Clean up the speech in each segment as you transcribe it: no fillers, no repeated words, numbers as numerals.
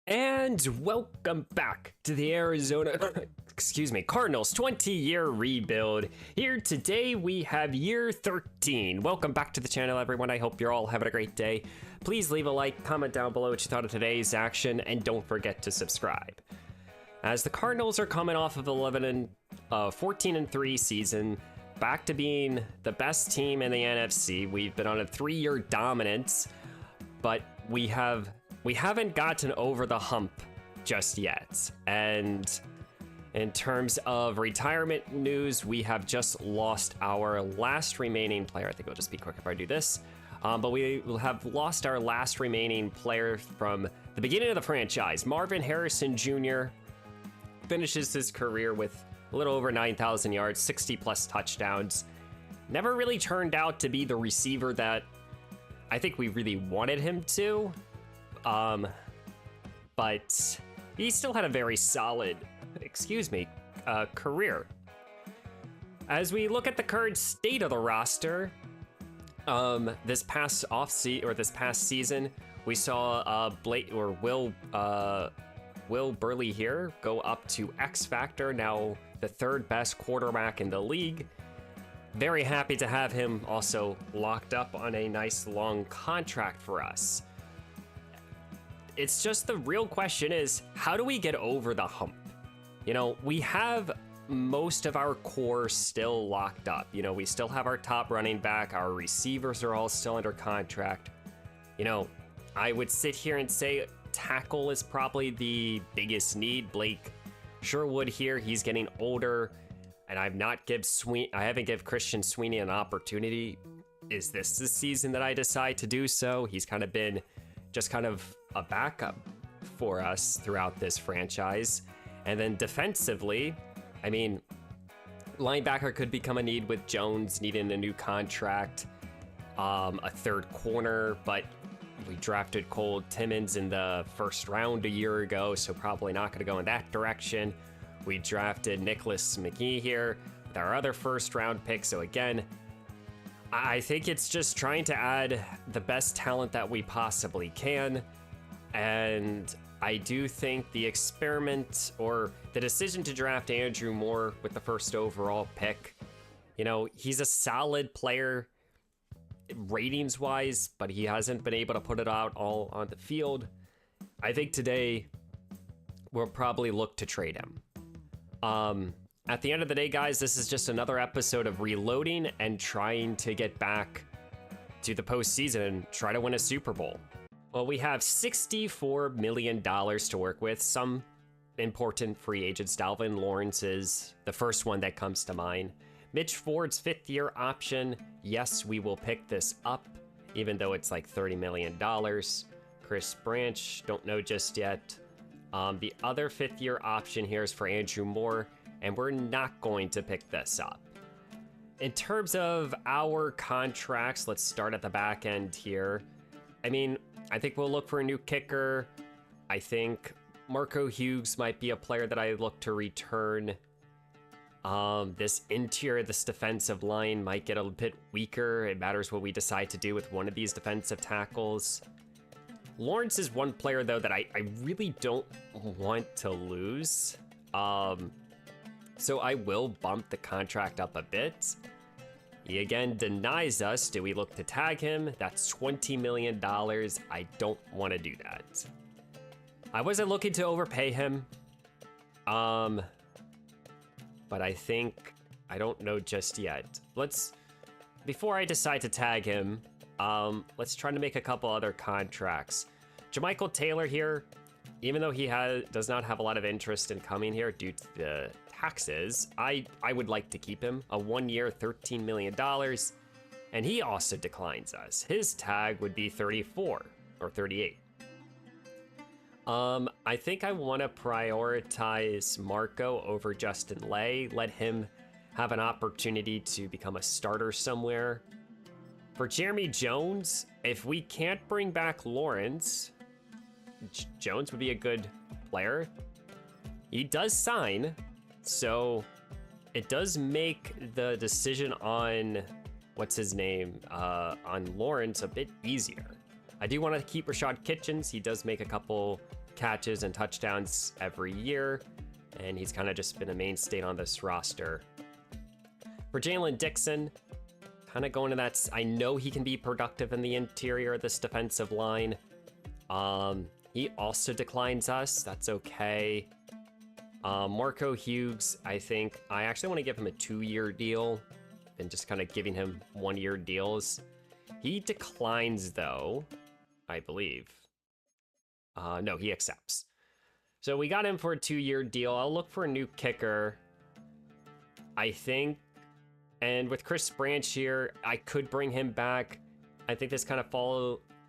And welcome back to the Cardinals 20-year rebuild. Here today we have year 13. Welcome back to the channel, everyone. I hope you're all having a great day. Please leave a like, comment down below what you thought of today's action, and don't forget to subscribe. As the Cardinals are coming off of 14-3 season, back to being the best team in the NFC. We've been on a 3-year dominance, but we haven't gotten over the hump just yet. And in terms of retirement news, we have just lost our last remaining player. I think it'll just be quick if I do this. But we will have lost our last remaining player from the beginning of the franchise. Marvin Harrison Jr. finishes his career with a little over 9,000 yards, 60 plus touchdowns. Never really turned out to be the receiver that I think we really wanted him to. But he still had a very solid, career. As we look at the current state of the roster, this past season, we saw Will Burley here go up to X Factor, now the third best quarterback in the league. Very happy to have him also locked up on a nice long contract for us. It's just the real question is, how do we get over the hump? You know, we have most of our core still locked up. You know, we still have our top running back. Our receivers are all still under contract. You know, I would sit here and say tackle is probably the biggest need. Blake Sherwood here, he's getting older, and I haven't give Christian Sweeney an opportunity. Is this the season that I decide to do so? He's kind of been just kind of a backup for us throughout this franchise. And then defensively, I mean, linebacker could become a need with Jones needing a new contract, a third corner, but we drafted Cole Timmons in the first round a year ago, so probably not going to go in that direction. We drafted Nicholas McGee here with our other first round pick, so again, I think it's just trying to add the best talent that we possibly can. And I do think the experiment or the decision to draft Andrew Moore with the first overall pick, you know, he's a solid player ratings wise, but he hasn't been able to put it out all on the field. I think today we'll probably look to trade him. At the end of the day, guys, this is just another episode of reloading and trying to get back to the postseason and try to win a Super Bowl. Well, we have $64 million to work with. Some important free agents. Dalvin Lawrence is the first one that comes to mind. Mitch Ford's 5th-year option. Yes, we will pick this up, even though it's like $30 million. Chris Branch, don't know just yet. The other 5th-year option here is for Andrew Moore, and we're not going to pick this up. In terms of our contracts, let's start at the back end here. I mean, I think we'll look for a new kicker. I think Marco Hughes might be a player that I look to return. This defensive line might get a bit weaker. It matters what we decide to do with one of these defensive tackles. Lawrence is one player, though, that I really don't want to lose. So I will bump the contract up a bit. He again denies us. Do we look to tag him? That's $20 million. I don't want to do that. I wasn't looking to overpay him. But I think, I don't know just yet. Before I decide to tag him, let's try to make a couple other contracts. Jermichael Taylor here, even though he does not have a lot of interest in coming here due to the taxes, I would like to keep him. A 1-year, $13 million, and he also declines us. His tag would be 34 or 38. I think I want to prioritize Marco over Justin Lay. Let him have an opportunity to become a starter somewhere. For Jeremy Jones, if we can't bring back Lawrence, Jones would be a good player. He does sign, so it does make the decision on on Lawrence a bit easier. I do want to keep Rashad Kitchens. He does make a couple catches and touchdowns every year, and he's kind of just been a mainstay on this roster. For Jalen Dixon, kind of going to that, I know he can be productive in the interior of this defensive line. He also declines us, that's okay. Marco Hughes, I think I actually want to give him a 2-year deal and just kind of giving him 1-year deals. He declines though, I believe. No, he accepts. So we got him for a 2-year deal. I'll look for a new kicker, I think. And with Chris Branch here, I could bring him back. I think this kind of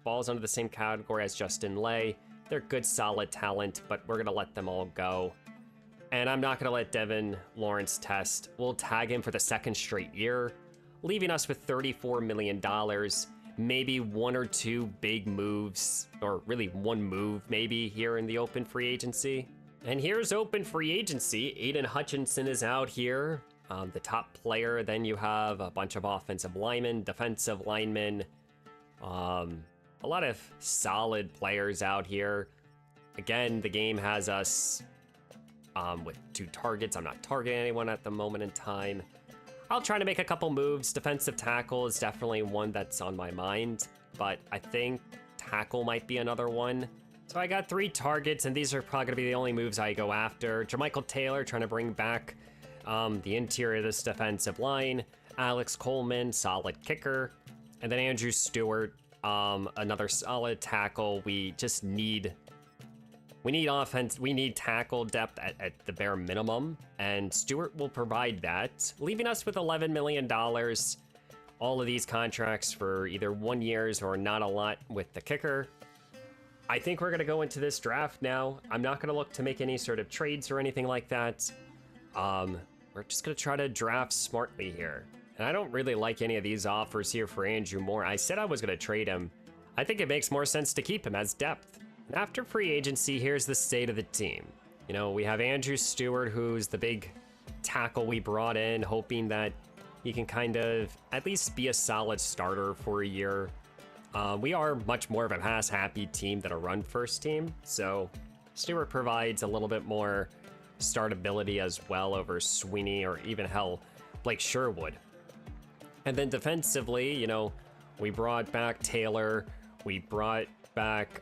falls under the same category as Justin Lay. They're good, solid talent, but we're going to let them all go. And I'm not going to let Devin Lawrence test. We'll tag him for the 2nd straight year, leaving us with $34 million. Maybe 1 or 2 big moves, or really 1 move maybe here in the open free agency. And here's open free agency. Aiden Hutchinson is out here, the top player. Then you have a bunch of offensive linemen, defensive linemen, a lot of solid players out here. Again, the game has us with 2 targets. I'm not targeting anyone at the moment in time. I'll try to make a couple moves. Defensive tackle is definitely one that's on my mind, but I think tackle might be another one. So I got 3 targets, and these are probably gonna be the only moves I go after. Jermichael Taylor, trying to bring back the interior of this defensive line. Alex Coleman, solid kicker. And then Andrew Stewart, another solid tackle. We need offense, we need tackle depth at the bare minimum, and Stewart will provide that, leaving us with $11 million. All of these contracts for either 1 years or not a lot with the kicker. I think we're going to go into this draft now. I'm not going to look to make any sort of trades or anything like that. We're just going to try to draft smartly here. And I don't really like any of these offers here for Andrew Moore. I said I was going to trade him. I think it makes more sense to keep him as depth. And after free agency, here's the state of the team. You know, we have Andrew Stewart, who's the big tackle we brought in, hoping that he can kind of at least be a solid starter for a year. We are much more of a pass-happy team than a run-first team, so Stewart provides a little bit more startability as well over Sweeney or even hell, Blake Sherwood. And then defensively, you know, we brought back Taylor, we brought back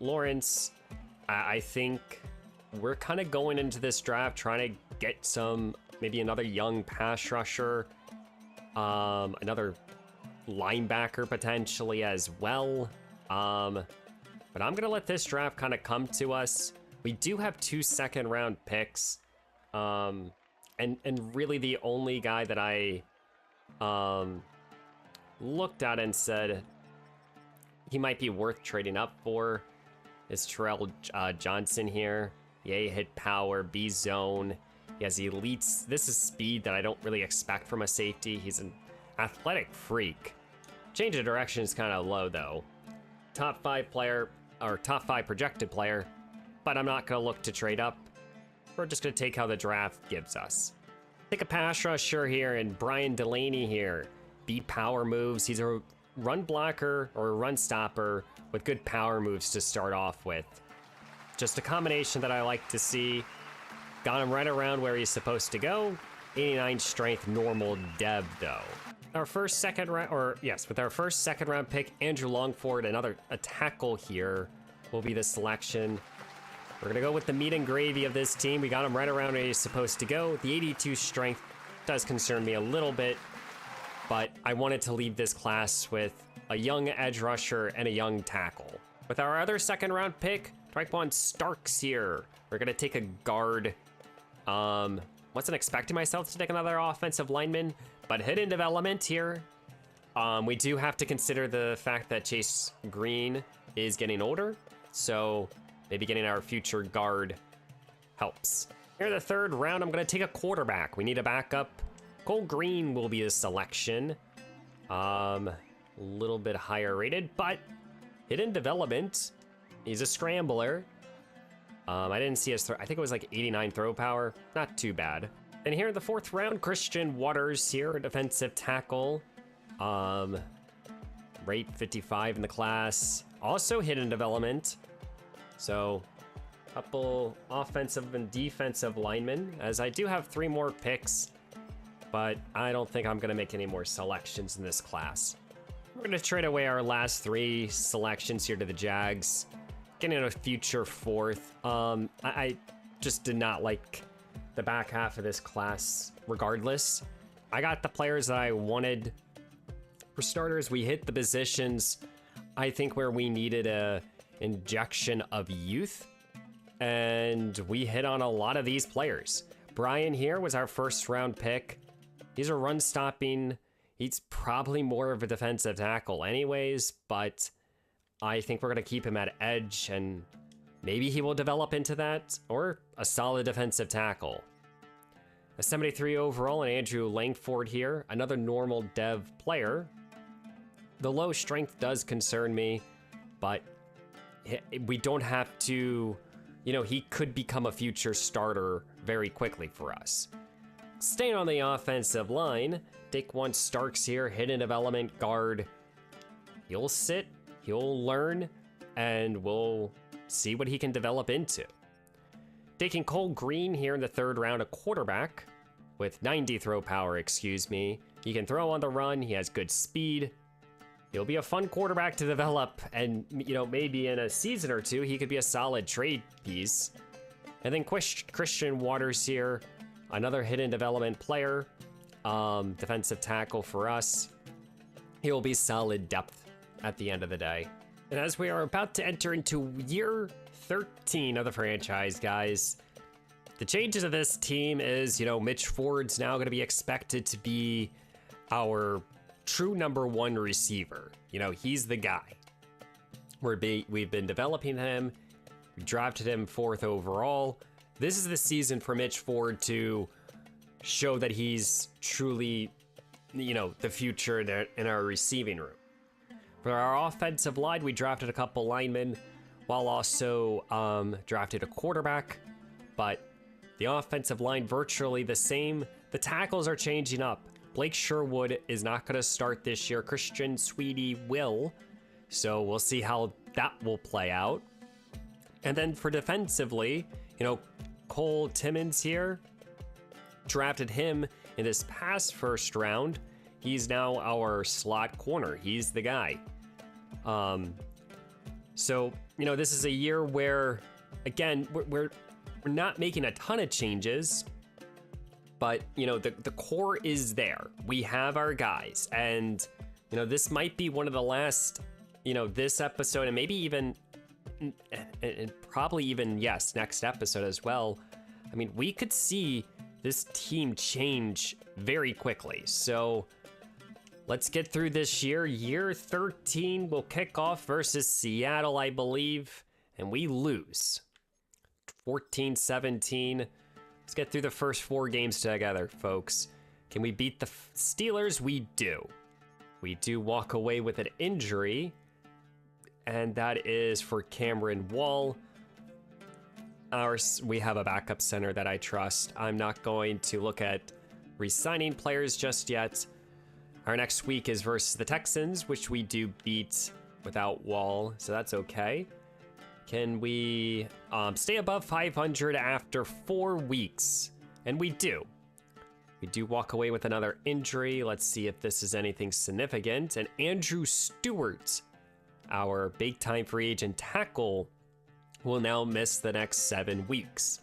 Lawrence. I think we're kind of going into this draft trying to get some, maybe another young pass rusher, another linebacker potentially as well. But I'm gonna let this draft kind of come to us. We do have 2 second-round picks, and really the only guy that I looked at and said he might be worth trading up for is Terrell Johnson here. The A-hit power, B-zone. He has elites. This is speed that I don't really expect from a safety. He's an athletic freak. Change of direction is kind of low though. Top 5 player, or top 5 projected player, but I'm not gonna look to trade up. We're just gonna take how the draft gives us. Take a pass rusher here and Brian Delaney here. Beat power moves. He's a run blocker or a run stopper with good power moves to start off with. Just a combination that I like to see. Got him right around where he's supposed to go. 89 strength, normal dev though. Our first second round, with our first second round pick, Andrew Longford, a tackle here will be the selection. We're gonna go with the meat and gravy of this team. We got him right around where he's supposed to go. The 82 strength does concern me a little bit, but I wanted to leave this class with a young edge rusher and a young tackle. With our other second round pick, Tyquan Starks here. We're gonna take a guard. Wasn't expecting myself to take another offensive lineman, but hidden development here. We do have to consider the fact that Chase Green is getting older, so maybe getting our future guard helps. Here in the 3rd round, I'm gonna take a quarterback. We need a backup. Cole Green will be the selection. A little bit higher rated, but hidden development. He's a scrambler. I didn't see his I think it was like 89 throw power. Not too bad. And here in the 4th round, Christian Waters here, a defensive tackle. Rate 55 in the class. Also hidden development. So Couple offensive and defensive linemen, as I do have 3 more picks, but I don't think I'm going to make any more selections in this class. We're going to trade away our last 3 selections here to the Jags, getting a future 4th. I just did not like the back half of this class regardless. I got the players that I wanted. For starters, we hit the positions, I think, where we needed a injection of youth, and we hit on a lot of these players. Brian here was our first round pick. He's a run stopping. He's probably more of a defensive tackle anyways, but I think we're going to keep him at edge, and maybe he will develop into that, or a solid defensive tackle. A 73 overall, and Andrew Langford here, another normal dev player. The low strength does concern me, but we don't have to, you know, he could become a future starter very quickly for us. Staying on the offensive line, Daquan Starks here, hidden development guard. He'll sit, he'll learn, and we'll see what he can develop into. Taking Cole Green here in the 3rd round, a quarterback with 90 throw power, excuse me. He can throw on the run, he has good speed. He'll be a fun quarterback to develop, and, you know, maybe in a season or 2, he could be a solid trade piece. And then Christian Waters here, another hidden development player, defensive tackle for us. He'll be solid depth at the end of the day. And as we are about to enter into year 13 of the franchise, guys, the changes of this team is, you know, Mitch Ford's now going to be expected to be our true #1 receiver. You know, he's the guy. We've been developing him. We drafted him 4th overall. This is the season for Mitch Ford to show that he's truly, you know, the future in our receiving room. For our offensive line, we drafted a couple linemen while also drafted a quarterback, but the offensive line virtually the same. The tackles are changing up. Blake Sherwood is not going to start this year. Christian Sweetie will. So we'll see how that will play out. And then for defensively, you know, Cole Timmons here, drafted him in this past 1st round. He's now our slot corner. He's the guy. So, you know, this is a year where, again, we're not making a ton of changes, but, you know, the core is there. We have our guys, and, you know, this might be one of the last, you know, this episode, and maybe even, and probably even, yes, next episode as well. I mean, we could see this team change very quickly. So let's get through this year. Year 13 will kick off versus Seattle, I believe, and we lose 14-17. Let's get through the first 4 games together, folks. Can we beat the Steelers? We do. We do walk away with an injury, and that is for Cameron Wall. We have a backup center that I trust. I'm not going to look at re-signing players just yet. Our next week is versus the Texans, which we do beat without Wall, so that's okay. Can we stay above 500 after 4 weeks? And we do. We do walk away with another injury. Let's see if this is anything significant. And Andrew Stewart, our big-time free agent tackle, will now miss the next 7 weeks.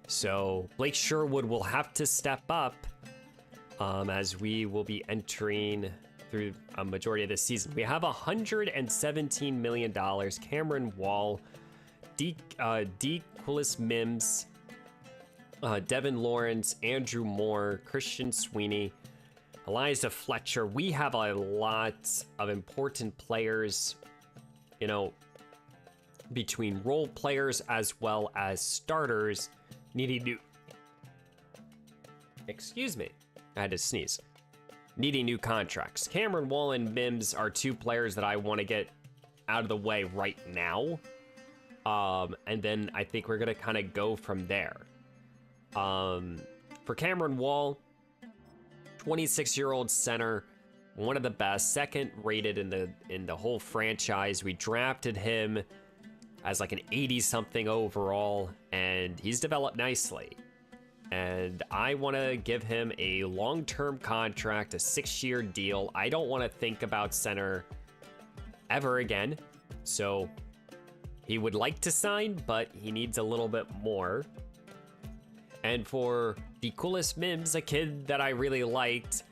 So Blake Sherwood will have to step up as we will be entering through a majority of this season. We have $117 million. Cameron Wall, Dequillis Mims, Devin Lawrence, Andrew Moore, Christian Sweeney, Eliza Fletcher. We have a lot of important players, you know, between role players as well as starters needing new... Excuse me, I had to sneeze. Needing new contracts. Cameron Wall and Mims are 2 players that I want to get out of the way right now. And then I think we're going to kind of go from there. For Cameron Wall, 26-year-old center, one of the best, 2nd rated in the whole franchise. We drafted him as like an 80-something overall, and he's developed nicely. And I want to give him a long-term contract, a 6-year deal. I don't want to think about center ever again. So he would like to sign, but he needs a little bit more. And for the coolest Mims, a kid that I really liked,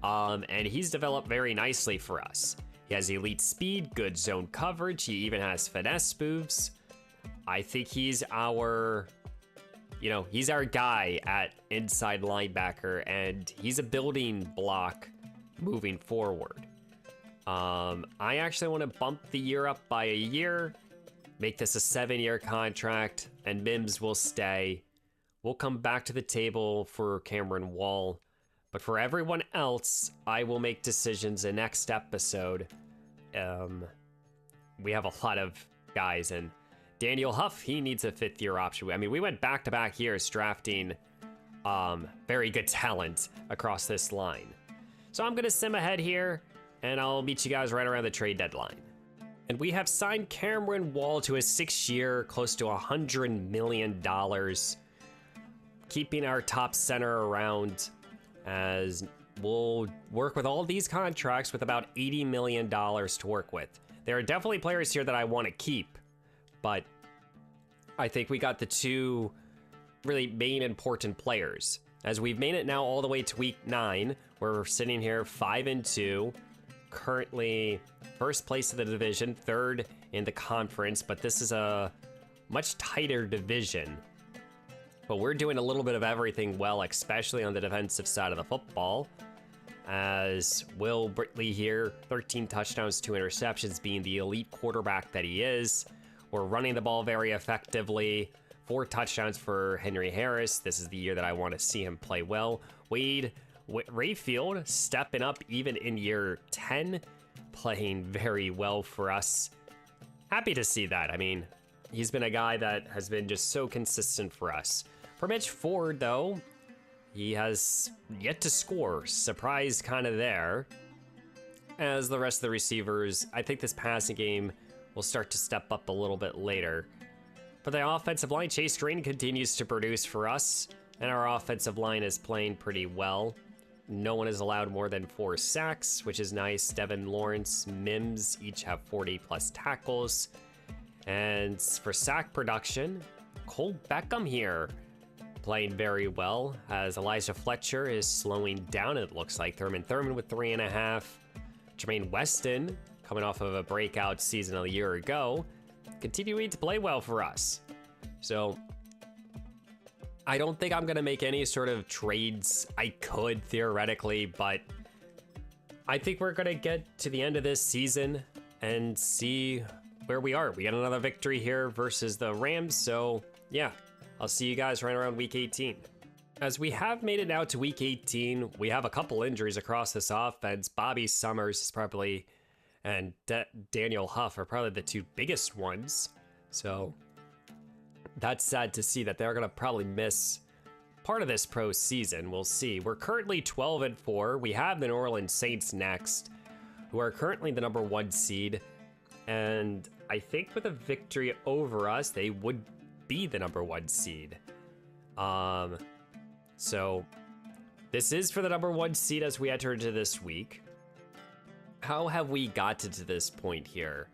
and he's developed very nicely for us. He has elite speed, good zone coverage. He even has finesse moves. I think he's our, he's our guy at inside linebacker, and he's a building block moving forward. I actually want to bump the year up by a year, make this a 7-year contract, and Mims will stay. We'll come back to the table for Cameron Wall. But for everyone else, I will make decisions in next episode. We have a lot of guys, and Daniel Huff, he needs a 5th-year option. I mean, we went back-to-back years drafting very good talent across this line. So I'm going to sim ahead here, and I'll meet you guys right around the trade deadline. And we have signed Cameron Wall to a 6-year, close to $100 million, keeping our top center around, as we'll work with all these contracts with about $80 million to work with. There are definitely players here that I want to keep, but I think we got the two really main important players. As we've made it now all the way to week 9, we're sitting here 5-2, currently first place in the division, 3rd in the conference, but this is a much tighter division. But we're doing a little bit of everything well, especially on the defensive side of the football. As Will Britley here, 13 touchdowns, 2 interceptions, being the elite quarterback that he is. We're running the ball very effectively. 4 touchdowns for Henry Harris. This is the year that I want to see him play well. Wade Rayfield stepping up even in year 10, playing very well for us. Happy to see that. I mean, he's been a guy that has been just so consistent for us. For Mitch Ford, though, he has yet to score. Surprise kind of there. As the rest of the receivers, I think this passing game will start to step up a little bit later. For the offensive line, Chase Green continues to produce for us, and our offensive line is playing pretty well. No one is allowed more than 4 sacks, which is nice. Devin Lawrence, Mims each have 40+ tackles. And for sack production, Cole Beckham here, playing very well, as Elijah Fletcher is slowing down, it looks like. Thurman with 3.5. Jermaine Weston, coming off of a breakout season a year ago, continuing to play well for us. So I don't think I'm going to make any sort of trades. I could theoretically, but I think we're going to get to the end of this season and see where we are. We got another victory here versus the Rams, so yeah, I'll see you guys right around week 18. As we have made it now to week 18, we have a couple injuries across this offense. Bobby Summers is probably, and Daniel Huff are probably the 2 biggest ones. So that's sad to see that they're going to probably miss part of this pro season. We'll see. We're currently 12-4. We have the New Orleans Saints next, who are currently the number 1 seed. And I think with a victory over us, they would be the number 1 seed. So this is for the number 1 seed as we enter into this week. How have we gotten to this point here?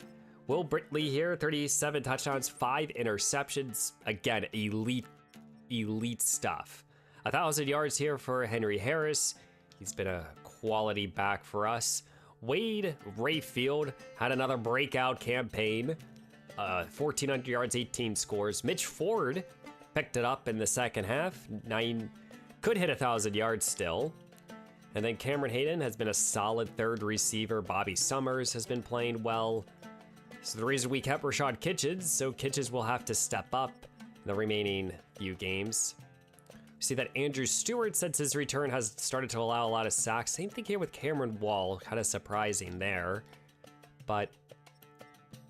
Will Britley here, 37 touchdowns, 5 interceptions. Again, elite stuff. 1,000 yards here for Henry Harris. He's been a quality back for us. Wade Rayfield had another breakout campaign. 1,400 yards, 18 scores. Mitch Ford picked it up in the second half. 9 could hit 1,000 yards still. And then Cameron Hayden has been a solid 3rd receiver. Bobby Summers has been playing well. So the reason we kept Rashad Kitchens, so Kitchens will have to step up in the remaining few games. We see that Andrew Stewart, since his return, has started to allow a lot of sacks. Same thing here with Cameron Wall, kind of surprising there. But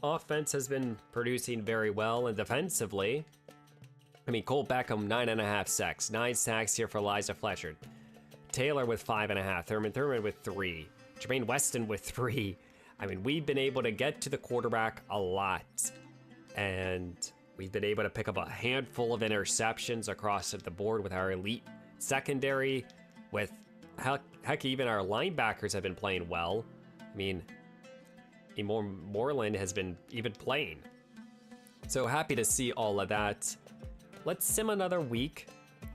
offense has been producing very well, and defensively, I mean, Cole Beckham, 9.5 sacks. 9 sacks here for Elijah Fletcher. Taylor with 5.5. Thurman with 3. Jermaine Weston with 3. I mean, we've been able to get to the quarterback a lot. And we've been able to pick up a handful of interceptions across the board with our elite secondary. With heck, even our linebackers have been playing well. I mean, Moreland has been even playing. So happy to see all of that. Let's sim another week,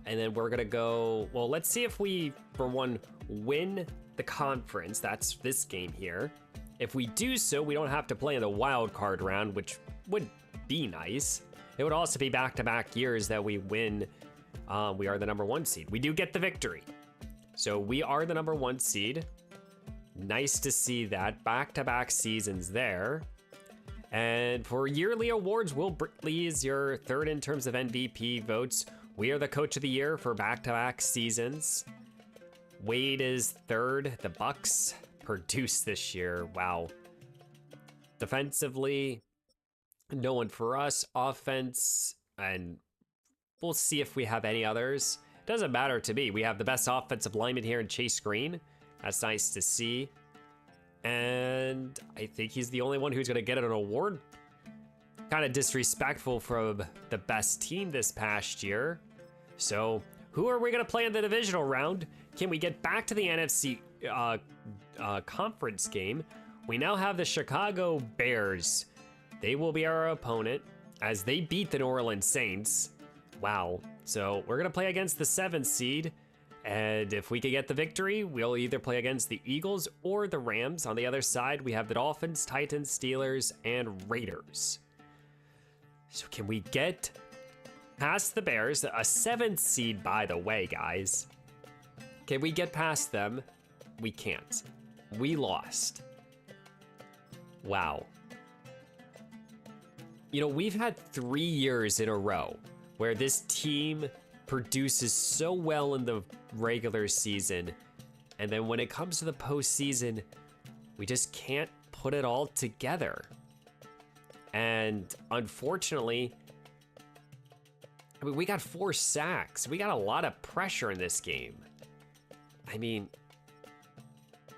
and then we're gonna go, well, let's see if we, for one, win the conference. That's this game here. If we do so, we don't have to play in the wild card round, which would be nice. It would also be back-to-back years that we win. We are the #1 seed. We do get the victory. So we are the #1 seed. Nice to see that. Back-to-back seasons there. And for yearly awards, Will Brittley is your third in terms of MVP votes. We are the coach of the year for back-to-back seasons. Wade is third. The Bucks produced this year. Wow. Defensively, no one for us. Offense, and we'll see if we have any others. Doesn't matter to me. We have the best offensive lineman here in Chase Green. That's nice to see. And I think he's the only one who's going to get an award. Kind of disrespectful from the best team this past year. So who are we going to play in the divisional round? Can we get back to the NFC conference game? We now have the Chicago Bears. They will be our opponent as they beat the New Orleans Saints. Wow. So we're going to play against the 7th seed. And if we can get the victory, we'll either play against the Eagles or the Rams. On the other side, we have the Dolphins, Titans, Steelers, and Raiders. So can we get past the Bears? A 7th seed, by the way, guys. Can we get past them? We can't. We lost. Wow. You know, we've had 3 years in a row where this team produces so well in the regular season, and then when it comes to the postseason, we just can't put it all together. And unfortunately, I mean, we got 4 sacks. We got a lot of pressure in this game. I mean,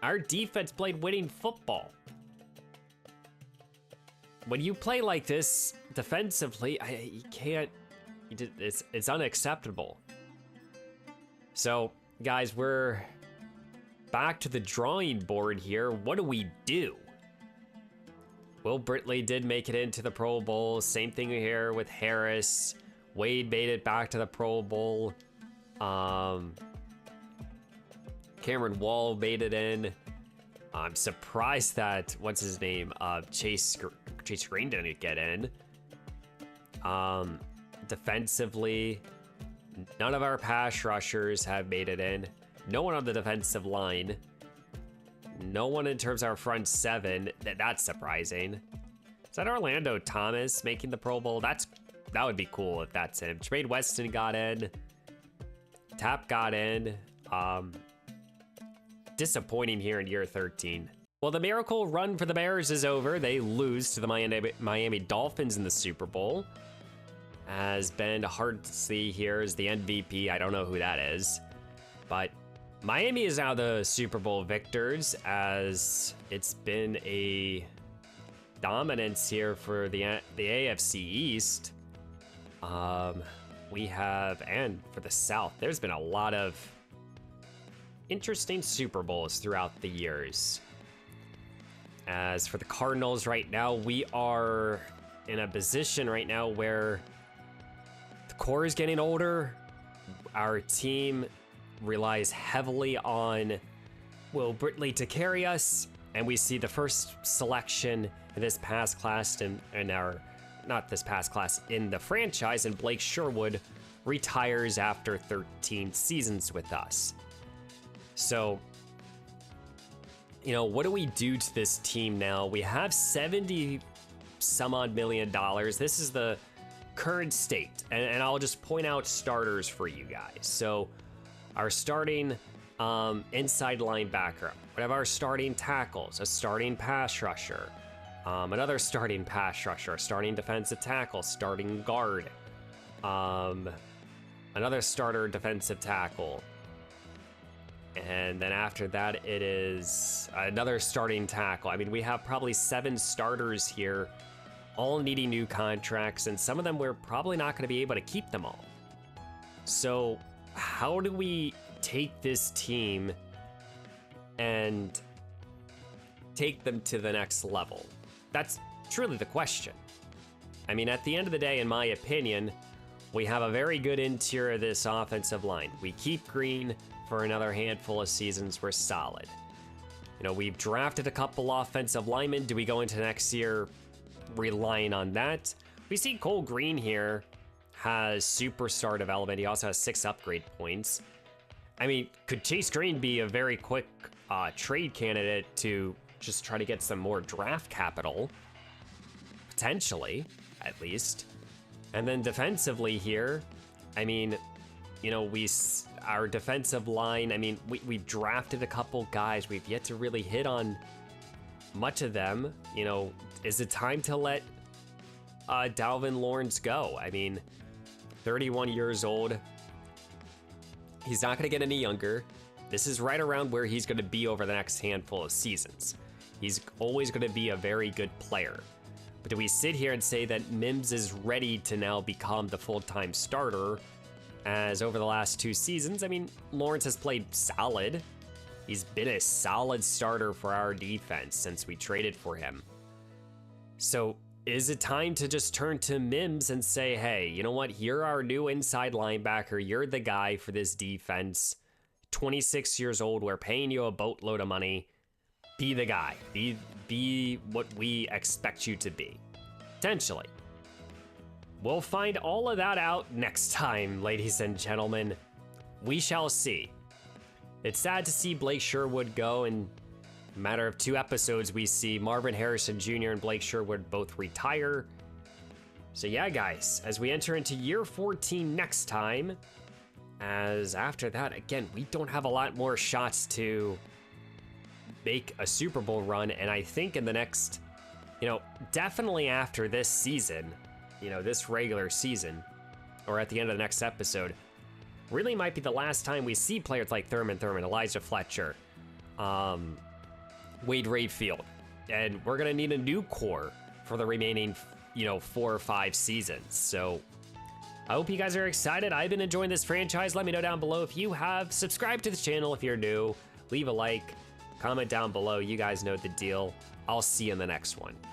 our defense played winning football. When you play like this defensively, you can't. It's unacceptable. So, guys, we're back to the drawing board here. What do we do? Will Brittley did make it into the Pro Bowl. Same thing here with Harris. Wade made it back to the Pro Bowl. Cameron Wall made it in. I'm surprised that, what's his name? Chase Green didn't get in. Defensively, none of our pass rushers have made it in. No one on the defensive line. No one in terms of our front 7. That's surprising. Is that Orlando Thomas making the Pro Bowl? That would be cool if that's him. Trade Weston got in. Tap got in. Disappointing here in year 13. Well, the miracle run for the Bears is over. They lose to the Miami Dolphins in the Super Bowl. As Ben Hartley here is the MVP. I don't know who that is. But Miami is now the Super Bowl victors, as it's been a dominance here for the AFC East. We have, and for the South, there's been a lot of interesting Super Bowls throughout the years. As for the Cardinals right now, we are in a position right now where the core is getting older. Our team relies heavily on Will Brittley to carry us, and we see the first selection in this past class in the franchise, and Blake Sherwood retires after 13 seasons with us. So, you know, what do we do to this team now? We have 70 some odd $70 million. This is the current state, and I'll just point out starters for you guys. So our starting inside linebacker, we have our starting tackles, a starting pass rusher, another starting pass rusher, starting defensive tackle, starting guard, another starter defensive tackle, and then after that it is another starting tackle. I mean, we have probably 7 starters here all needing new contracts, and some of them we're probably not going to be able to keep them all. So how do we take this team and take them to the next level? That's truly the question. I mean, at the end of the day, in my opinion, we have a very good interior of this offensive line. We keep Green for another handful of seasons. We're solid. You know, we've drafted a couple offensive linemen. Do we go into next year relying on that? We see Cole Green here has superstar development. He also has 6 upgrade points. I mean, could Chase Green be a very quick trade candidate to just try to get some more draft capital? Potentially, at least. And then defensively here, I mean, you know, our defensive line, I mean, we've drafted a couple guys. We've yet to really hit on much of them. You know, is it time to let Dalvin Lawrence go? I mean, 31 years old. He's not going to get any younger. This is right around where he's going to be over the next handful of seasons. He's always going to be a very good player. But do we sit here and say that Mims is ready to now become the full-time starter? As over the last 2 seasons, I mean, Lawrence has played solid. He's been a solid starter for our defense since we traded for him. So is it time to just turn to Mims and say, hey, you know what? You're our new inside linebacker. You're the guy for this defense. 26 years old. We're paying you a boatload of money. Be the guy. Be what we expect you to be. Potentially. We'll find all of that out next time, ladies and gentlemen. We shall see. It's sad to see Blake Sherwood go. In a matter of 2 episodes, we see Marvin Harrison Jr. and Blake Sherwood both retire. So yeah, guys, as we enter into year 14 next time, as after that, again, we don't have a lot more shots to make a Super Bowl run. And I think in the next, you know, definitely after this season, you know, this regular season, or at the end of the next episode, really might be the last time we see players like Thurman, Elijah Fletcher, Wade Rayfield. And we're going to need a new core for the remaining, you know, 4 or 5 seasons. So I hope you guys are excited. I've been enjoying this franchise. Let me know down below if you have. Subscribe to the channel if you're new. Leave a like. Comment down below. You guys know the deal. I'll see you in the next one.